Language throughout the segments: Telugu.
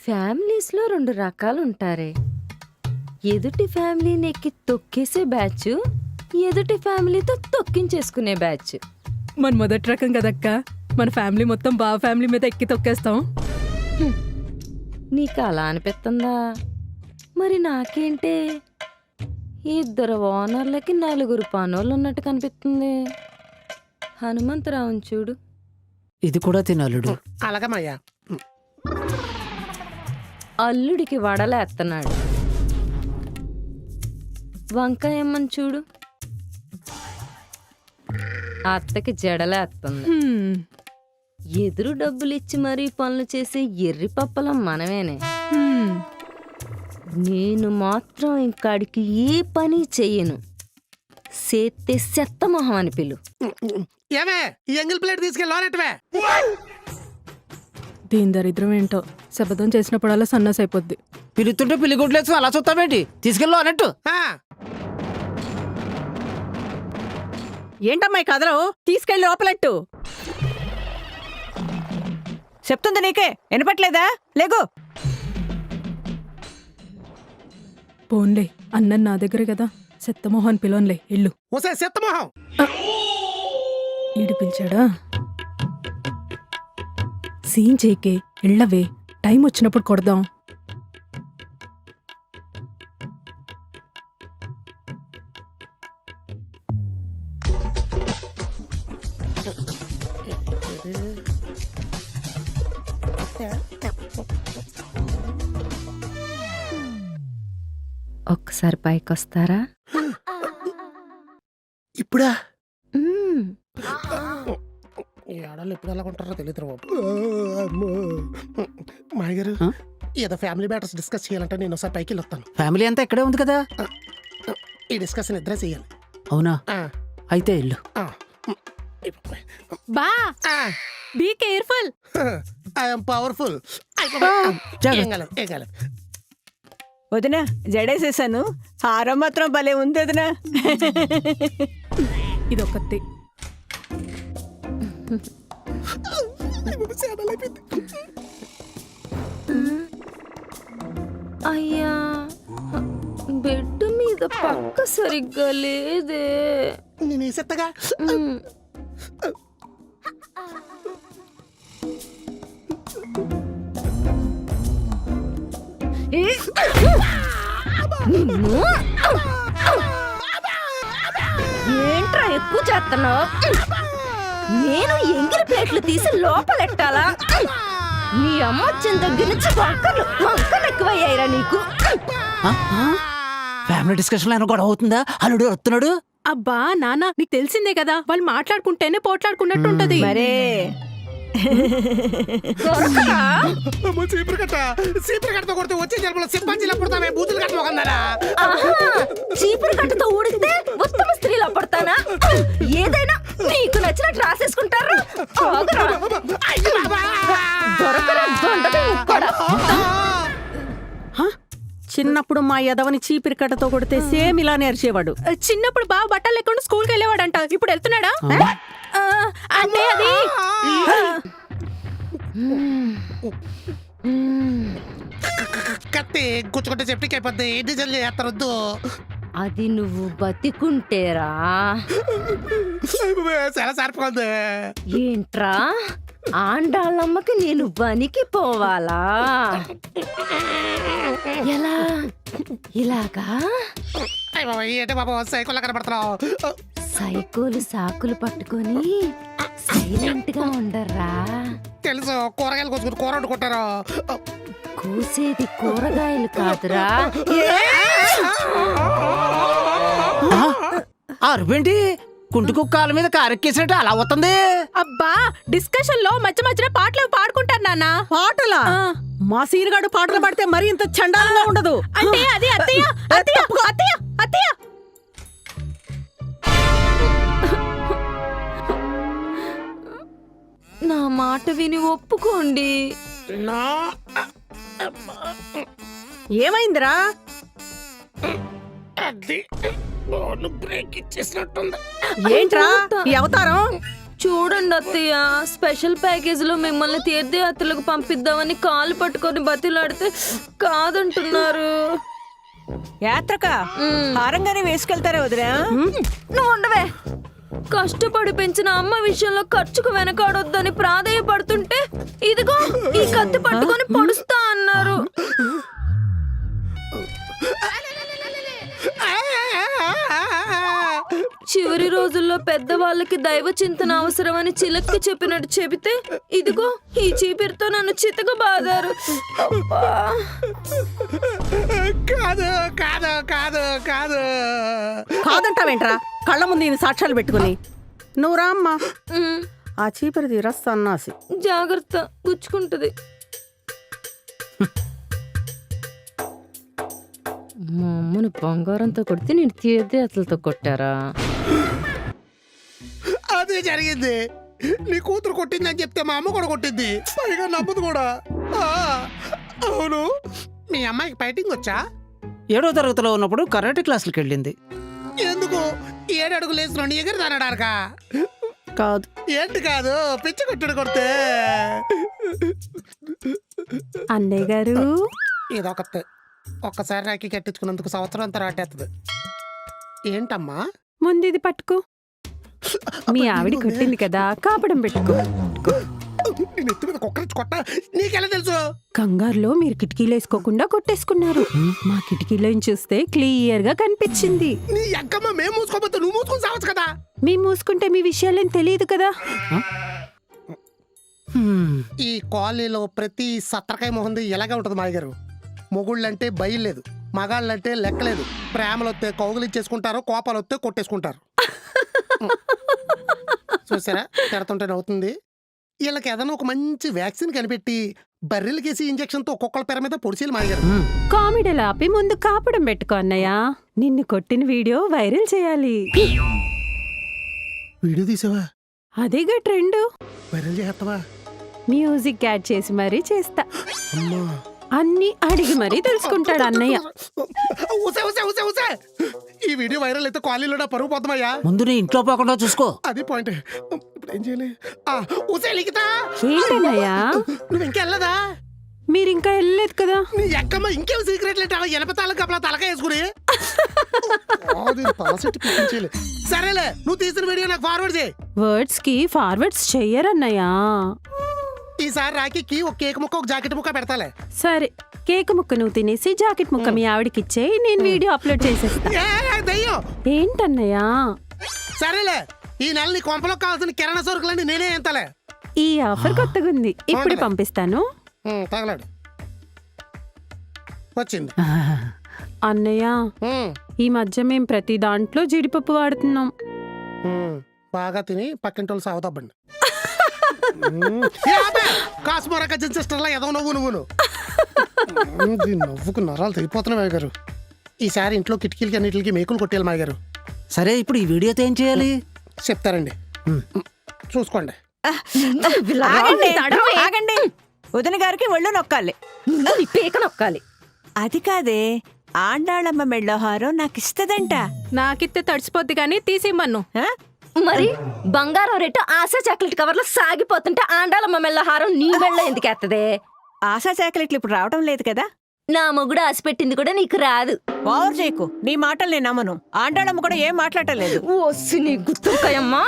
ఫ్యామిలీస్లో 2 రకాలు ఉంటారే. ఎదుటి ఫ్యామిలీని ఎక్కి తొక్కేసే బ్యాచ్, ఎదుటి ఫ్యామిలీతో తొక్కించేసుకునే బ్యాచ్. మన మొదటి రకం కదక్క. మన ఫ్యామిలీ మొత్తం బావ ఫ్యామిలీ మీద ఎక్కి తొక్కేస్తాం. నీకు అలా అనిపిస్తుందా? మరి నాకేంటే 2 ఓనర్లకి 4 పనోళ్ళు ఉన్నట్టు కనిపిస్తుంది. హనుమంతరావుని చూడు. ఇది కూడా తినలుడు. అలాగమయ్యా. అల్లుడికి వడలేస్తున్నాడు. వంకాయమ్మని చూడు, అత్తకి జడలేస్తుంది. ఎదురు డబ్బులిచ్చి మరీ పనులు చేసే ఎర్రి పప్పలం మనమేనే. నేను మాత్రం ఇంకాడికి ఏ పని చెయ్యను. సేత్తే సెత్త మొహం అని పిలు. ఏమే ఈ ఎంగిల్ ప్లేట్ తీసుకెళ్ళి దీని దరిద్రం ఏంటో, శపథం చేసినప్పుడల్లా సన్నాసి అయిపోద్ది. పిలుతుంటే పిల్లిగుడ్లేసు అలా చూస్తామేంటి? తీసుకెళ్ళు అన్నట్టు. ఏంటమ్మాయి కదలు? తీసుకెళ్ళి లోపలట్టు. చెప్తుంది నీకే వినపట్లేదా? లేగు. పోన్లే, అన్నం నా దగ్గరే కదా. సెత్తమోహన్ పిలోన్లే, ఇల్లు. సెత్తమోహం ఈడు పిలిచాడా? సీన్ చేకే, ఇళ్ళవే. టైం వచ్చినప్పుడు కొడదాం. ఒక్కసారి పైకొస్తారా? ఇప్పుడా? మ్మ్. ఈ ఆడవాళ్ళు ఎప్పుడు ఎలా ఉంటారో తెలియదు బాబు. మాయ గారు, ఏదో ఫ్యామిలీ మ్యాటర్స్ డిస్కస్ చేయాలంటే నేను ఒకసారి పైకి వస్తాను. ఫ్యామిలీ అంతా ఇక్కడే ఉంది కదా. ఈ డిస్కషన్ ఇద్దరే చేయాలి. అవునా? అయితే ఇల్లు. బా, బీ కేర్ఫుల్. I'm powerful. వదినా జడేసేసాను. హారం మాత్రం భలే ఉంది వదినా. ఇదొకటి. అయ్యా, బెడ్ మీద పక్క సరిగ్గా లేదే. నేను వేసేత్తగా. మ్మ్. ఏంట్రా ఎక్కువ చేస్తున్నావు? నేను ఎంగిలి ప్లేట్లు తీసి లోపలెట్టాలా? నీ అమ్మ వచ్చిన దగ్గర నుంచి వంకలు ఎక్కువయ్యాయిరా నీకు. ఫ్యామిలీ డిస్కషన్ లో గొడవ అవుతుందా? అల్లుడు వస్తున్నాడు. అబ్బా నాన్న, నీకు తెలిసిందే కదా, వాళ్ళు మాట్లాడుకుంటేనే పోట్లాడుకున్నట్టు ఉంటది. మరే చీపురు కట్టతో కొడితే వచ్చే జన్మలో సింపాంజీలో పుడతామే, బూతులు కట్టలో కన్నారా? చీపురు కట్టతో ఊడితే ఉత్తమ స్త్రీలో పడతానా? ఏదైనా నీకు నచ్చినట్టు రాసేసుకుంటారా? చిన్నప్పుడు మా యదవని చీపిరి కట్టతో కొడితే సేమ్ ఇలా నేర్చేవాడు. చిన్నప్పుడు బాగా బట్టలు లేకుండా స్కూల్కి వెళ్ళేవాడంట. ఇప్పుడు వెళ్తున్నాడా? అంటే అది కత్తి గుచ్చుకుంటే సెప్టిక్ అయిపోద్ది. డీజిల్ చేస్తారొద్దు. అది నువ్వు బతికుంటేరా. చాలా సరిపోద్ది. ఏంట్రా, ఆండాళ్ళమ్మకి నేను బనికి పోవాలా? ఎలా? ఇలాగా? ఏంటి బాబు సైకిల్ కనబడుతున్నావు? సైకోలు సాకులు పట్టుకొని సైలెంట్ గా ఉండర్రా. తెలుసు, కూరగాయలు కోసుకుని కూర వండుకుంటారు. కూసేది కూరగాయలు కాదురా. అరుపేంటి? కుంటి కుక్కాల మీద కారెక్కేసినట్టు అలా అవుతుంది. అబ్బా, డిస్కషన్ లో మధ్య మధ్యన పాటలు పాడుకుంటారు నాన్న. పాటలా? మా సీనుగాడు పాటలు పాడితే మరి ఇంత చండాలంగా ఉండదు. అంటే అది అత్తయ్య అత్తయ్య అత్తయ్య అత్తయ్య. నా మాట విని ఒప్పుకోండి. ఏమైందిరా? బ్రేక్ ఇచ్చేసినట్టుంది. ఏంట్రా ఈ అవతారం? చూడండి చేసుకోండి అత్తయ్య. స్పెషల్ ప్యాకేజ్ లో మిమ్మల్ని తీర్థయాత్రలకు పంపిద్దామని కాలు పట్టుకొని బతిలాడితే కాదంటున్నారు. యాత్రక హారంగానే వేసుకెళ్తారా వదినా? నువ్వు ఉండవే. కష్టపడి పెంచిన అమ్మ విషయంలో ఖర్చుకు వెనకాడొద్దని ప్రాధేయపడుతుంటే ఇదిగో ఈ కత్తి పట్టుకొని పొడుస్తా అన్నారు. చివరి రోజుల్లో పెద్దవాళ్ళకి దైవ చింతన అవసరమని చిలక్కి చెప్పినట్టు చెబితే ఇదిగో ఈ చీపిరితో నన్ను చితక బాదారు. కాదు కాదు కాదు కాదు కాదంటావేంట్రా కళ్ళ ముందు ఈయన సాక్ష్యాలు పెట్టుకుని. నువ్వు రా అమ్మా. ఉమ్, ఆ చీపురు తీరా సన్నాసి. జాగ్రత్త, గుచ్చుకుంటది. మా అమ్మను బంగారంతో కొడితే నేను తీర్థయాత్రలతో కొట్టారా? అదే జరిగింది. నీ కూతురు కొట్టిందని చెప్తే మా అమ్మ కూడా కొట్టింది, పైగా నమ్మదు కూడా. ఆ, అవును, మీ అమ్మాయికి ఫైటింగ్ వచ్చా? 7వ తరగతిలో ఉన్నప్పుడు కరాటే క్లాసులకు వెళ్ళింది. ఎందుకు 7 అడుగులు వేసిన ఎగిరి తనడారకా? కాదు. ఏంటి కాదు, పిచ్చి కొట్టుడు కొడితే. అన్నయ్య గారు ఇదొకతే ఒక్కసారి రాకి కట్టించుకున్నందుకు సంవత్సరం అంతా రాటేస్తుంది. ఏంటమ్మా? ముందు ఇది పట్టుకో. మీ ఆవిడ కొట్టింది కదా, కాపడం పెట్టుకో. నేను ఎత్తి మీద కుక్కరించి కొట్ట, నీకెలా తెలుసు? కంగారులో మీరు కిటికీలు వేసుకోకుండా కొట్టేసుకున్నారు. మా కిటికీలో చూస్తే క్లియర్ గా కనిపించింది. నీ అక్కమ్మ మేము మూసుకోపోతే నువ్వు మూసుకొని సావచ్చు కదా. మీ మూసుకుంటే మీ విషయాలేం తెలియదు కదా. ఈ కాలనీలో ప్రతి సత్రకాయ మొహంది ఎలాగే ఉంటుంది మాయగారు. మొగుళ్ళంటే భయం లేదు, మగాళ్ళంటే లెక్కలేదు. ప్రేమలు వస్తే కౌగులిచ్చేసుకుంటారు, కోపాలు వస్తే కొట్టేసుకుంటారు. చూసారా తిడుతుంటే నవ్వుతుంది. వీళ్ళకి ఏదైనా ఒక మంచి వ్యాక్సిన్ కనిపెట్టి బర్రెలకేసి ఇంజక్షన్తో ఒక్కొక్కళ్ళ పేర మీద పొడిచేయాలి మాయగారు. కామెడీలు ఆపి ముందు కాపడం పెట్టుకో అన్నయ్య. నిన్ను కొట్టిన వీడియో వైరల్ చేయాలి. వీడియో తీసావా? అదేగా ట్రెండ్. వైరల్ చేస్తావా? మ్యూజిక్ యాడ్ చేసి మరీ చేస్తా. అమ్మా, అన్ని అడిగి మరీ తెలుసుకుంటాడు అన్నయ్య. ఊసే ఊసే ఊసే ఊసే. ఈ వీడియో వైరల్ అయితే కాలనీలో నా పరువు పోతామయ్యా. ముందు నీ ఇంట్లో పోకుండా చూసుకో. అది పాయింట్. ఇప్పుడు ఏం చేయాలి? ఊసే లిఖితా, ఏంటన్నయ్య నువ్వు ఇంకెళ్ళదా? మీరింకా వెళ్ళలేదు కదా. నీ ఎక్కమ్మ ఇంకేం సీక్రెట్ లేట ఎలపతాలకు కప్పలా తలక వేసుకుని. సరేలే, నువ్వు తీసిన వీడియో నాకు ఫార్వర్డ్ చేయి. వర్డ్స్ కి ఫార్వర్డ్స్ చెయ్యరన్నయ్య. ఈసారి రాఖీకి ఒక కేక్ ముక్క ఒక జాకెట్ ముక్క పెడతాలే. సరే, కేక్ ముక్క నువ్వు తినేసి జాకెట్ ముక్క మీ ఆవిడకిచ్చేయి. నేను వీడియో అప్లోడ్ చేసేస్తా. దయ్యం. ఏంటన్నయ్య? సరేలే, ఈ నెల నీ కొంపలో కావాల్సిన కిరాణా సరుకులన్నీ నేనే ఎంతలే. ఈ ఆఫర్ కొత్తగా ఉంది, ఇప్పుడు పంపిస్తాను. తగలాడు వచ్చింది. అన్నయ్య, ఈ మధ్య మేం ప్రతి దాంట్లో జీడిపప్పు వాడుతున్నాం. బాగా తిని పక్కింటోళ్ళు సాగుతాబండి. కాస్మోరా కజిన్ సిస్టర్లా ఏదో నువ్వును నవ్వుకు నరాలు తెగిపోతున్నాయి గారు. ఈసారి ఇంట్లో కిటికీలకి అన్నిటికి మేకులు కొట్టేయాలి మా గారు. సరే, ఇప్పుడు ఈ వీడియోతో ఏం చేయాలి చెప్తారండి, చూసుకోండి. ఆగండి, వదిన గారికి ఒళ్ళు నొక్కాలి. పీక నొక్కాలి. అది కాదే, ఆండాళమ్మ మెళ్ళో హారం నాకు ఇస్తదంట. నాకిత్తే తడిసిపోద్ది కానీ తీసిమ్మన్ను. ఆ? మరి బంగారం రేటు ఆశా చాక్లెట్ కవర్ లో సాగిపోతుంటే ఆండాలమ్మ మెల్ల హారం నీ మెళ్ళ ఎందుకు ఎత్తదే? ఆశా చాక్లెట్లు ఇప్పుడు రావడం లేదు కదా. నా మొగుడు ఆశ పెట్టింది కూడా నీకు రాదు. ఓవర్ చేయకు, నీ మాటలు నేను నమ్మను. ఆండాళమ్మ కూడా ఏం మాట్లాడలేదు. ఓసి నీ గుర్తుకయమ్మా,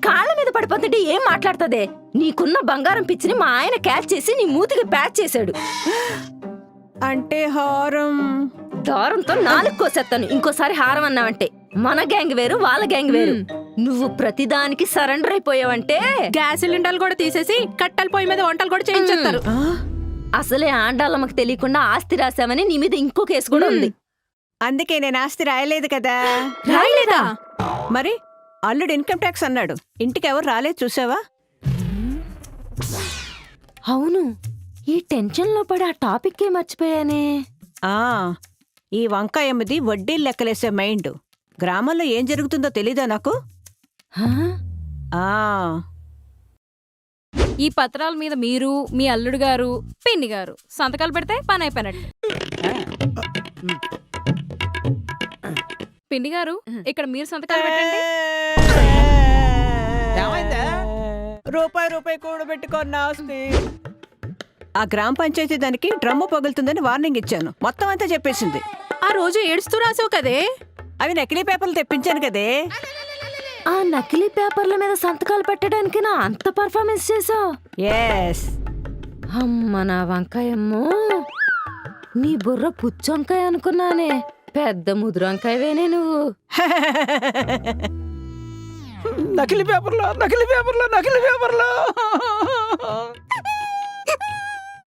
కాళ్ళ మీద పడిపోతుంటే ఏం మాట్లాడుతుందే? నీకున్న బంగారం పిచ్చిని మా ఆయన క్యాచ్ చేసి నీ మూతికి ప్యాచ్ చేశాడు. అంటే హారం దారంతో 4 కోసేస్తాను ఇంకోసారి హారం అన్నావంటే. మన గ్యాంగ్ వేరు, వాళ్ళ గ్యాంగ్ వేరు. నువ్వు ప్రతిదానికి సరెండర్ అయిపోయావంటే గ్యాస్ సిలిండర్లు కూడా తీసేసి కట్టెల పొయ్యి మీద వంటలు కూడా చేయించేస్తారు. అసలే ఆండాలమ్మకి తెలియకుండా ఆస్తి రాసామని నీ మీద ఇంకో కేసు కూడా ఉంది. అందుకే నేను ఆస్తి రాయలేదు కదా. రాయలేదా? మరి అల్లుడు ఇన్కమ్ ట్యాక్స్ అన్నాడు, ఇంటికి ఎవరు రాలేదు చూసావా? అవును, ఈ టెన్షన్ లో పడి ఆ టాపిక్ మర్చిపోయానే. ఆ ఈ వంకాయమ్మది వడ్డీలు లెక్కలేసే మైండ్. గ్రామంలో ఏం జరుగుతుందో తెలీదా నాకు? హా? ఆ ఈ పత్రాల మీద మీరు, మీ అల్లుడు గారు, పిన్ని గారు సంతకాలు పెడితే పని అయిపోయినట్టు. పిన్ని గారు, ఇక్కడ మీరు సంతకాలు పెట్టండి. రూపాయి కూడబెట్టుకున్న ఆస్తి. ఆ గ్రామ పంచాయతీ దానికి డ్రమ్ము పగులుతుందని వార్నింగ్ ఇచ్చాను. మొత్తం అంతా చెప్పేసింది. ఆ రోజు ఏడుస్తూ రాసావు కదే. అవి నకిలీ పేపర్లు తెప్పించాను కదే. ఆ నకిలీ పేపర్ల మీద సంతకాలు పెట్టడానికి నా అంత పర్ఫార్మెన్స్ చేసావు. ఎస్. అమ్మ నా వంకాయమ్మో, నీ బుర్ర పుచ్చొంకాయ అనుకున్నానే, పెద్ద ముదురు వంకాయవేనే నువ్వు. నకిలీ పేపర్లో